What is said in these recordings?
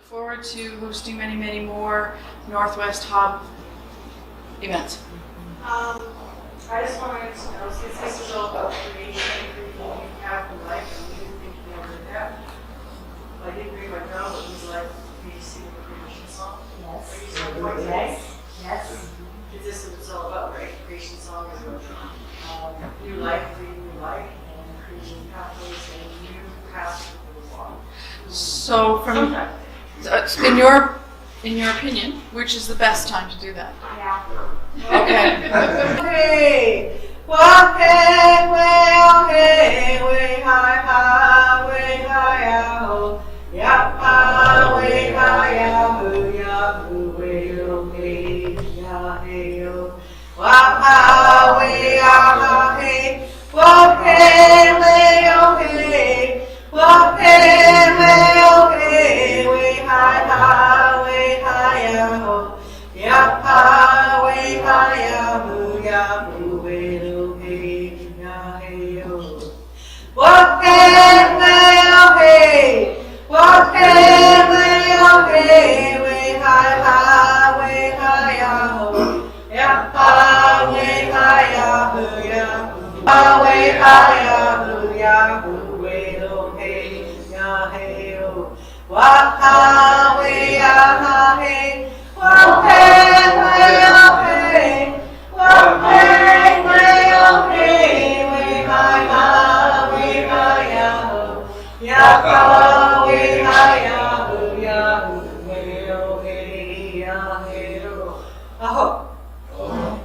look forward to hosting many, many more Northwest Hub events. I just wanted to know, since this is all about creation, creating half of life, and we didn't think we ever did that. I didn't read my novel, it was like, did you sing the creation song? Yes. Are you still going to this? Yes. Is this what it's all about, right? Creation song is about new life, creating new life, and creating pathways and new paths to walk. So, from in your opinion, which is the best time to do that? Yeah. Okay. Hey, well, hey, well, hey, way high, high, way high, yahoo, yah, way high, yahoo, yahoo, way, oh, hey, yah, hey, oh, wah, way, ah, hey, well, hey, way, oh, hey, well, hey, way, oh, hey, way high, high, way high, yahoo. Yah, way, hi, yahoo, yahoo, way, oh, hey, yah, hey, oh. What, hey, way, oh, hey. What, hey, way, oh, hey, way, hi, way, hi, yahoo. Yah, way, hi, yahoo, yahoo. Way, hi, yahoo, yahoo, way, oh, hey, yah, hey, oh. What, way, yah, hey. Well, hey, way, oh, hey. Well, hey, way, oh, hey. Way, hi, way, hi, yahoo. Yah, way, hi, yahoo, yahoo. Way, oh, hey, yah, hey, oh. Oh.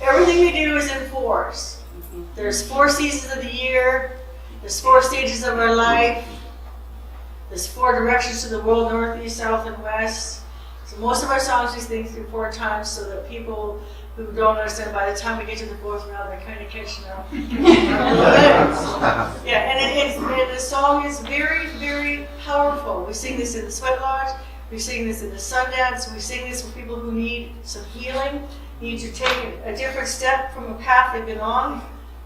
Everything we do is in fours. There's 4 seasons of the year. There's 4 stages of our life. There's 4 directions to the world, north, east, south, and west. So most of our songs we sing through 4 times so that people who don't understand, by the time we get to the 4th round, they're kind of catching up. Yeah, and the song is very, very powerful. We sing this in the sweat lodge, we sing this in the sun dance, we sing this for people who need some healing, need to take a different step from a path they've been on.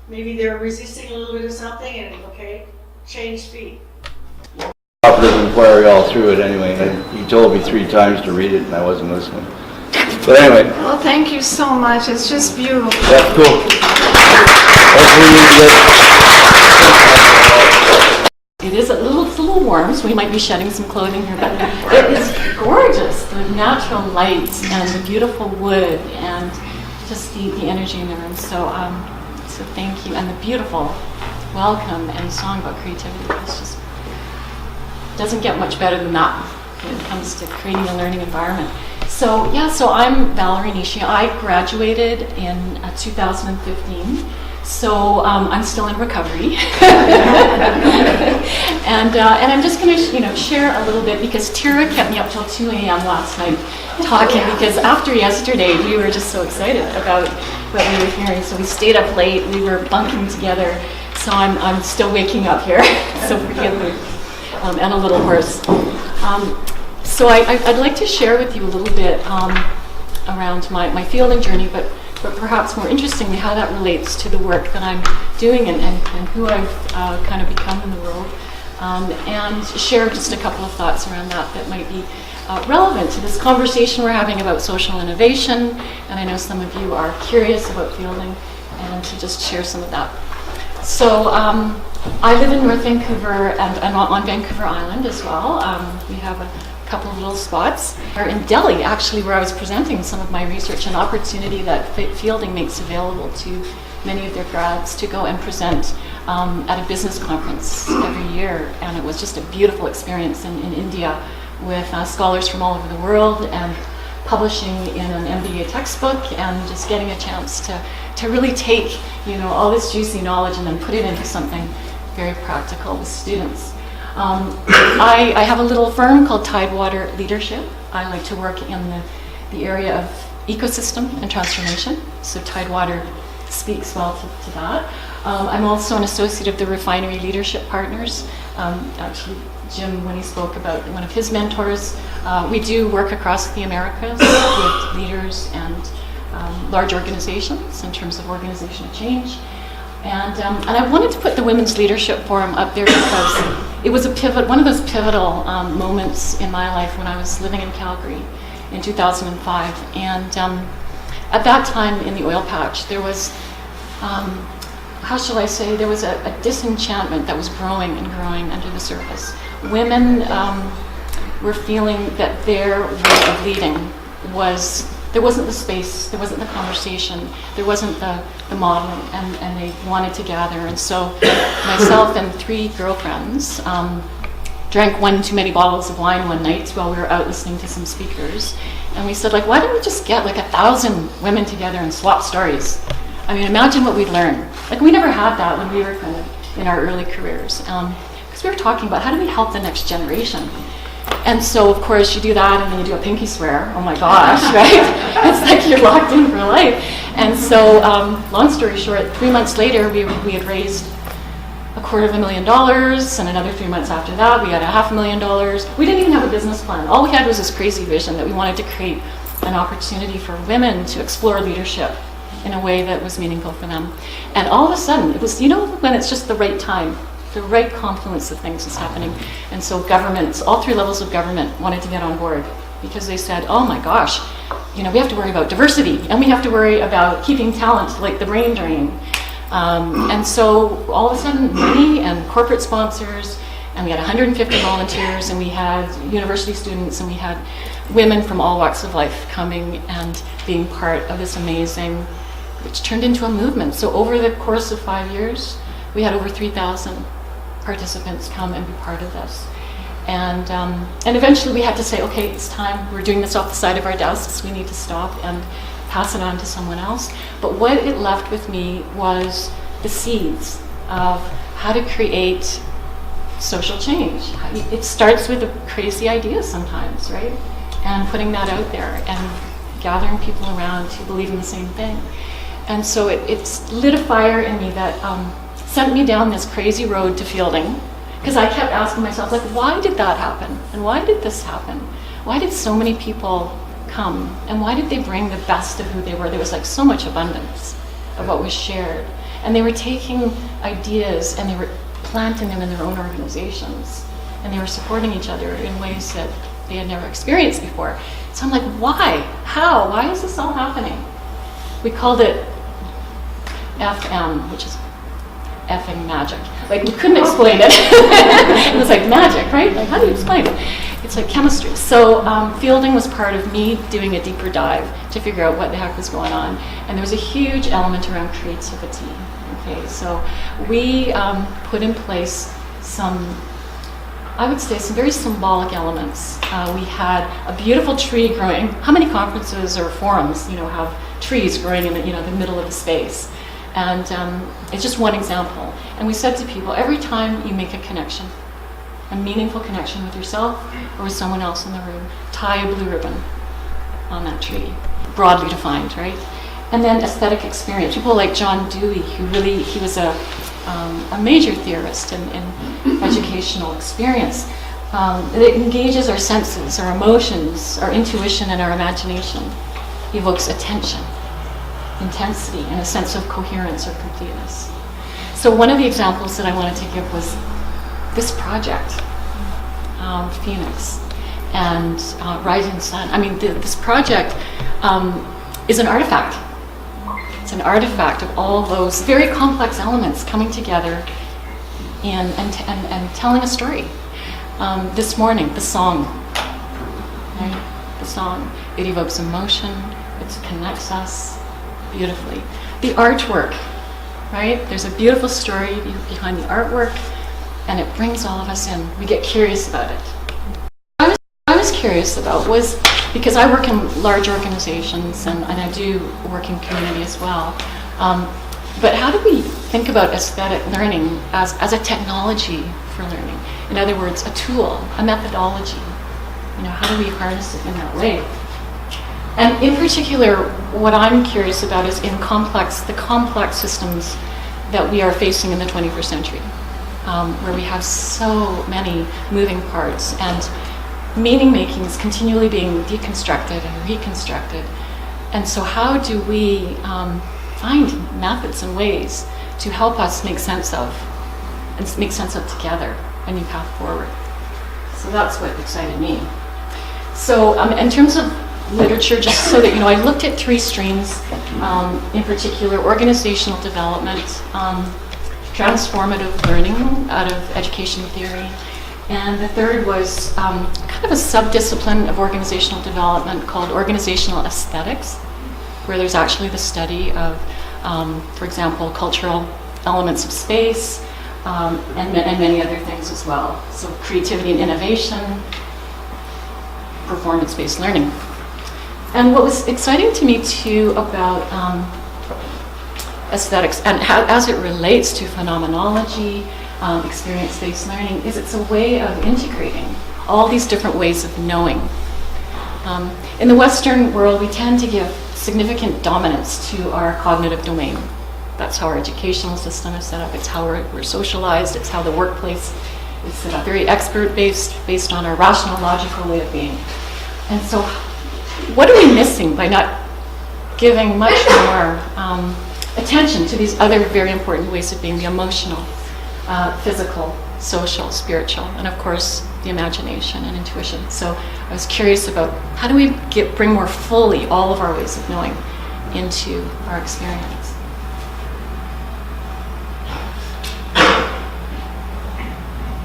Maybe they're resisting a little bit of something and, okay, change feet. Doesn't play all through it anyway. He told me 3 times to read it and I wasn't listening. But anyway. Well, thank you so much. It's just beautiful. That's cool. It is it's a little warm, so we might be shedding some clothing here, but it is gorgeous. The natural light and the beautiful wood and just the energy in the room. So thank you. And the beautiful welcome and song about creativity. It's just doesn't get much better than that when it comes to creating a learning environment. So I'm Valerie Nishi. I graduated in 2015. So I'm still in recovery, and I'm just going to share a little bit because Tira kept me up till 2 a.m. last night talking because after yesterday we were just so excited about what we were hearing. So we stayed up late. We were bunking together. So I'm still waking up here. So forgive me. And a little hoarse. So I'd like to share with you a little bit around my fielding journey, but perhaps more interestingly, how that relates to the work that I'm doing and who I've kind of become in the world, and share just a couple of thoughts around that might be relevant to this conversation we're having about social innovation, and I know some of you are curious about fielding, and to just share some of that. So I live in North Vancouver and on Vancouver Island as well. We have a couple of little spots. We're in Delhi, actually, where I was presenting some of my research, an opportunity that Fielding makes available to many of their grads to go and present at a business conference every year. And it was just a beautiful experience in India with scholars from all over the world and publishing in an MBA textbook and just getting a chance to really take all this juicy knowledge and then put it into something very practical with students. I have a little firm called Tidewater Leadership. I like to work in the area of ecosystem and transformation, so Tidewater speaks well to that. I'm also an associate of the Refinery Leadership Partners. Actually, Jim, when he spoke about one of his mentors, we do work across the Americas with leaders and large organizations in terms of organizational change. And I wanted to put the Women's Leadership Forum up there because it was one of those pivotal moments in my life when I was living in Calgary in 2005. And at that time in the oil patch, there was, how shall I say, there was a disenchantment that was growing and growing under the surface. Women were feeling that their way of leading there wasn't the space, there wasn't the conversation, there wasn't the model, and they wanted to gather. And so myself and 3 girlfriends drank one too many bottles of wine one night while we were out listening to some speakers. And we said, like, why don't we just get like 1,000 women together and swap stories? I mean, imagine what we'd learn. Like, we never had that when we were kind of in our early careers. Because we were talking about how do we help the next generation? And so, of course, you do that and then you do a pinky swear. Oh my gosh, right? It's like you're locked in for life. And so, long story short, 3 months later, we had raised $250,000, and another 3 months after that, we had $500,000. We didn't even have a business plan. All we had was this crazy vision that we wanted to create an opportunity for women to explore leadership in a way that was meaningful for them. And all of a sudden, it was, when it's just the right time, the right confluence of things is happening. And so governments, all 3 levels of government wanted to get on board because they said, oh my gosh, we have to worry about diversity and we have to worry about keeping talent like the brain drain. And so all of a sudden, money and corporate sponsors, and we had 150 volunteers, and we had university students, and we had women from all walks of life coming and being part of this amazing, which turned into a movement. So over the course of 5 years, we had over 3,000 participants come and be part of this. And eventually we had to say, okay, it's time. We're doing this off the side of our desks. We need to stop and pass it on to someone else. But what it left with me was the seeds of how to create social change. It starts with crazy ideas sometimes, right? And putting that out there and gathering people around who believe in the same thing. And so it's lit a fire in me that sent me down this crazy road to Fielding, because I kept asking myself, like, why did that happen? And why did this happen? Why did so many people come? And why did they bring the best of who they were? There was like so much abundance of what was shared. And they were taking ideas and they were planting them in their own organizations. And they were supporting each other in ways that they had never experienced before. So I'm like, why? How? Why is this all happening? We called it FM, which is effing magic. Like, we couldn't explain it. It was like magic, right? Like, how do you explain it? It's like chemistry. So Fielding was part of me doing a deeper dive to figure out what the heck was going on. And there was a huge element around creativity. Okay, so we put in place some, I would say, some very symbolic elements. We had a beautiful tree growing. How many conferences or forums, have trees growing in the middle of the space? And it's just one example. And we said to people, every time you make a connection, a meaningful connection with yourself or with someone else in the room, tie a blue ribbon on that tree, broadly defined, right? And then aesthetic experience. People like John Dewey, he was a major theorist in educational experience. It engages our senses, our emotions, our intuition, and our imagination. Evokes attention, intensity, and a sense of coherence or completeness. So one of the examples that I wanted to give was this project, Phoenix, and Rising Sun. I mean, this project is an artifact. It's an artifact of all those very complex elements coming together and telling a story. This morning, the song, right? The song, it evokes emotion, it connects us beautifully. The artwork, right? There's a beautiful story behind the artwork, and it brings all of us in. We get curious about it. What I was curious about was, because I work in large organizations and I do work in community as well, but how do we think about aesthetic learning as a technology for learning? In other words, a tool, a methodology. How do we harness it in that way? And in particular, what I'm curious about is the complex systems that we are facing in the 21st century, where we have so many moving parts and meaning making is continually being deconstructed and reconstructed. And so how do we find methods and ways to help us make sense of together a new path forward. So that's what excited me. So in terms of literature, just so that you know, I looked at 3 streams, in particular organizational development, transformative learning out of education theory, and the third was kind of a subdiscipline of organizational development called organizational aesthetics, where there's actually the study of, for example, cultural elements of space, and many other things as well. So creativity and innovation, performance-based learning. And what was exciting to me too about aesthetics and how, as it relates to phenomenology, experience-based learning, is it's a way of integrating all these different ways of knowing. In the Western world, we tend to give significant dominance to our cognitive domain. That's how our educational system is set up. It's how we're socialized. It's how the workplace is set up. Very expert-based, based on our rational, logical way of being. And so what are we missing by not giving much more attention to these other very important ways of being, the emotional, physical, social, spiritual, and of course, the imagination and intuition. So I was curious about how do we bring more fully all of our ways of knowing into our experience.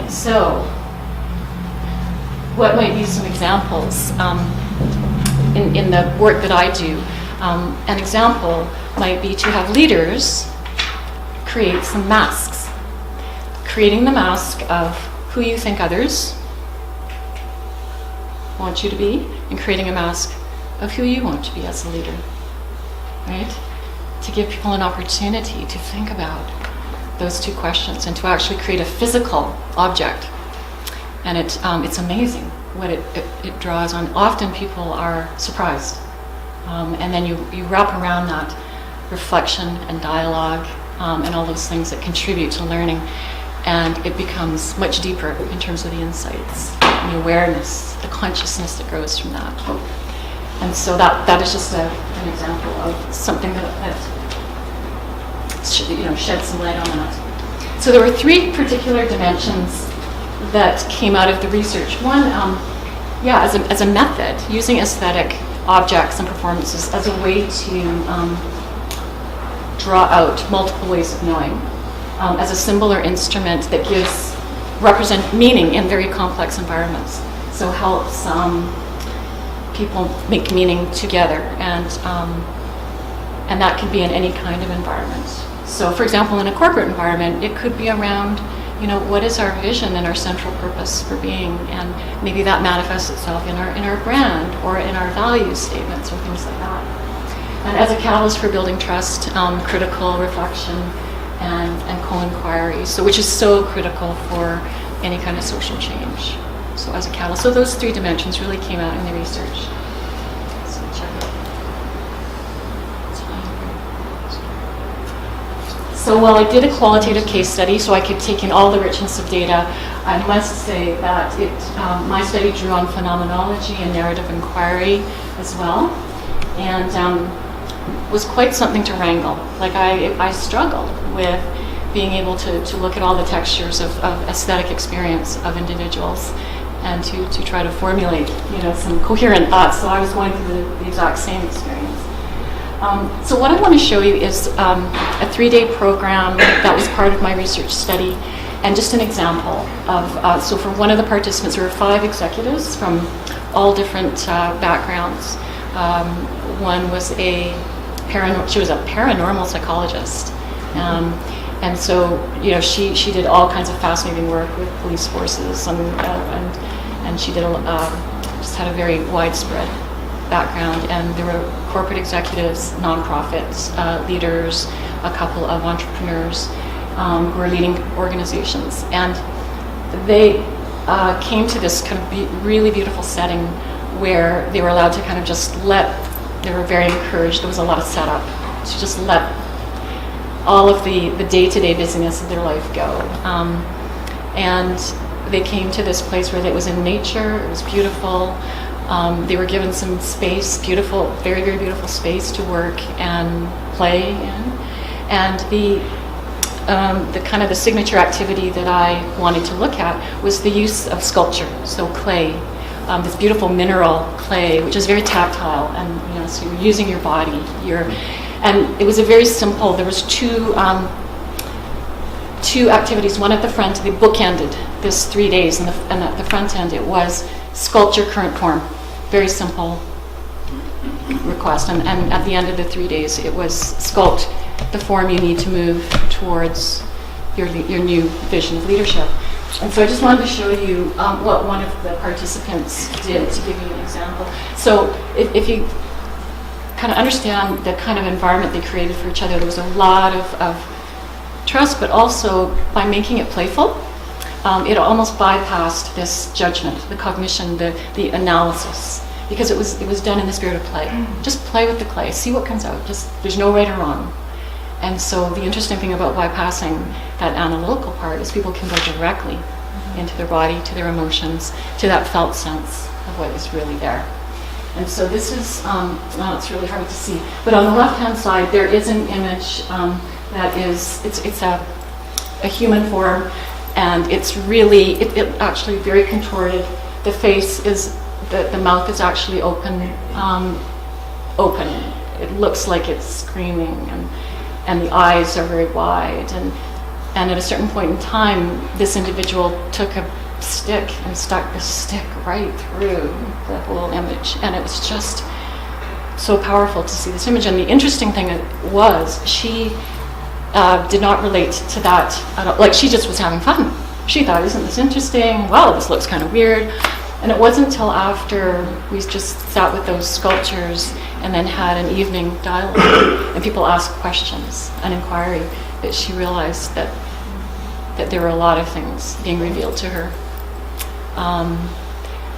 So, what might be some examples in the work that I do? An example might be to have leaders create some masks. Creating the mask of who you think others want you to be, and creating a mask of who you want to be as a leader, right? To give people an opportunity to think about those 2 questions and to actually create a physical object. And it's amazing what it draws on. Often people are surprised. And then you wrap around that reflection and dialogue and all those things that contribute to learning. And it becomes much deeper in terms of the insights, the awareness, the consciousness that grows from that. And so that is just an example of something that shed some light on that. So there were 3 particular dimensions that came out of the research. One, as a method, using aesthetic objects and performances as a way to draw out multiple ways of knowing, as a symbol or instrument that represent meaning in very complex environments. So helps people make meaning together, and that can be in any kind of environment. So, for example, in a corporate environment, it could be around, what is our vision and our central purpose for being, and maybe that manifests itself in our brand or in our value statements or things like that. And as a catalyst for building trust, critical reflection and co-inquiry, which is so critical for any kind of social change. So as a catalyst, so those 3 dimensions really came out in the research. So check it out. So while I did a qualitative case study, so I could take in all the richness of data, I must say that my study drew on phenomenology and narrative inquiry as well, and was quite something to wrangle. Like I struggled with being able to look at all the textures of aesthetic experience of individuals and to try to formulate some coherent thoughts. So I was going through the exact same experience. So what I want to show you is a 3-day program that was part of my research study, and just an example of, so for one of the participants, there were 5 executives from all different backgrounds. One was she was a paranormal psychologist. And so, she did all kinds of fascinating work with police forces, and she did just had a very widespread background. And there were corporate executives, nonprofits, leaders, a couple of entrepreneurs who were leading organizations, and they came to this kind of really beautiful setting where they were allowed to kind of they were very encouraged. There was a lot of setup to just let all of the day-to-day busyness of their life go. And they came to this place where it was in nature, it was beautiful. They were given some space, beautiful, very, very beautiful space to work and play in. And the kind of the signature activity that I wanted to look at was the use of sculpture, so clay, this beautiful mineral clay, which is very tactile, and so you're using your body. And it was a very simple. There was two activities. One at the front, they bookended this 3 days, and at the front end it was sculpture current form, very simple request. And at the end of the 3 days, it was sculpt the form you need to move towards your new vision of leadership. And so I just wanted to show you what one of the participants did, to give you an example. So if you kind of understand the kind of environment they created for each other, there was a lot of trust, but also by making it playful, it almost bypassed this judgment, the cognition, the analysis, because it was done in the spirit of play. Just play with the clay, see what comes out. There's no right or wrong. And so the interesting thing about bypassing that analytical part is people can go directly into their body, to their emotions, to that felt sense of what is really there. And so this is, well, it's really hard to see, but on the left-hand side there is an image that is, it's a human form, and it's really, it actually very contorted. The face is, the mouth is actually open. It looks like it's screaming, and the eyes are very wide, and at a certain point in time, this individual took a stick and stuck the stick right through the whole image, and it was just so powerful to see this image. And the interesting thing was, she did not relate to that at all. Like, she just was having fun. She thought, isn't this interesting? Wow, this looks kind of weird. And it wasn't until after we just sat with those sculptures and then had an evening dialogue and people asked questions, an inquiry, that she realized that there were a lot of things being revealed to her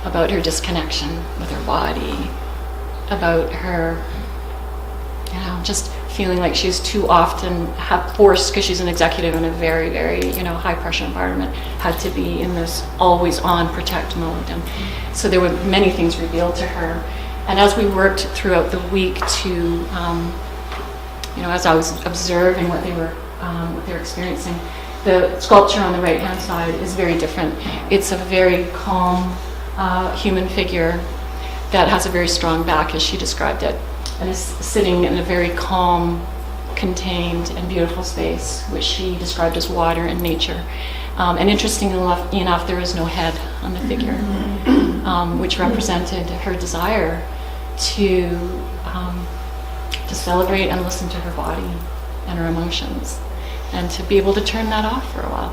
about her disconnection with her body, about her, just feeling like she's too often forced, because she's an executive in a very, very, high pressure environment, had to be in this always on protect mode. And so there were many things revealed to her. And as we worked throughout the week to, as I was observing what they were experiencing, the sculpture on the right-hand side is very different. It's a very calm human figure that has a very strong back, as she described it, and is sitting in a very calm, contained, and beautiful space, which she described as water and nature. And interestingly enough, there is no head on the figure, which represented her desire to celebrate and listen to her body and her emotions, and to be able to turn that off for a while.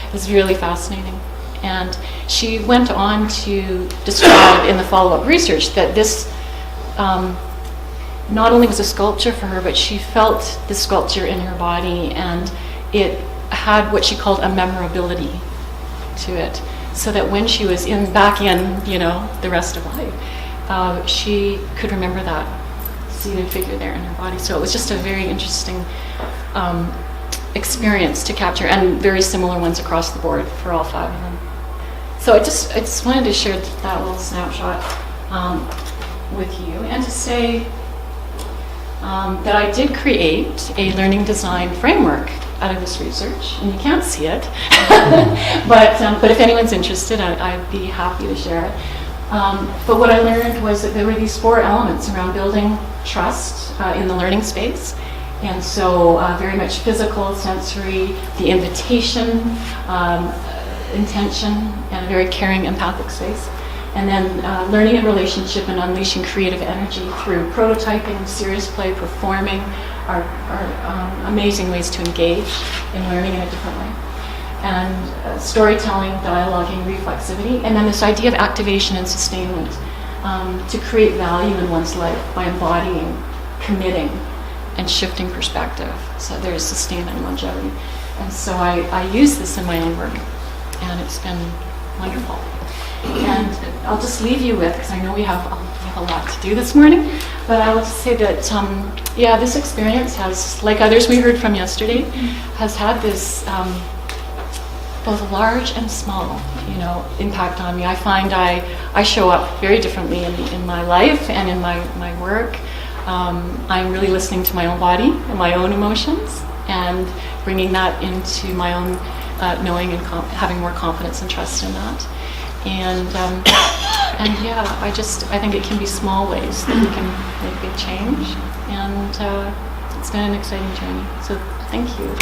It was really fascinating. And she went on to describe in the follow-up research that this not only was a sculpture for her, but she felt the sculpture in her body, and it had what she called a memorability to it, so that when she was back in the rest of life, she could remember that seated figure there in her body. So it was just a very interesting experience to capture, and very similar ones across the board for all 5 of them. So I just wanted to share that little snapshot with you, and to say that I did create a learning design framework out of this research, and you can't see it, but if anyone's interested, I'd be happy to share it. But what I learned was that there were these 4 elements around building trust in the learning space. And so very much physical, sensory, the invitation, intention, and a very caring, empathic space. And then learning in relationship and unleashing creative energy through prototyping, serious play, performing are amazing ways to engage in learning in a different way. And storytelling, dialoguing, reflexivity, and then this idea of activation and sustainment, to create value in one's life by embodying, committing, and shifting perspective. So there's sustainment and longevity. And so I use this in my own work, and it's been wonderful. And I'll just leave you with, because I know we have a lot to do this morning, but I will just say that, this experience has, like others we heard from yesterday, has had this both large and small, impact on me. I find I show up very differently in my life and in my work. I'm really listening to my own body and my own emotions, and bringing that into my own knowing and having more confidence and trust in that. And yeah, I think it can be small ways that we can make big change, and it's been an exciting journey. So thank you.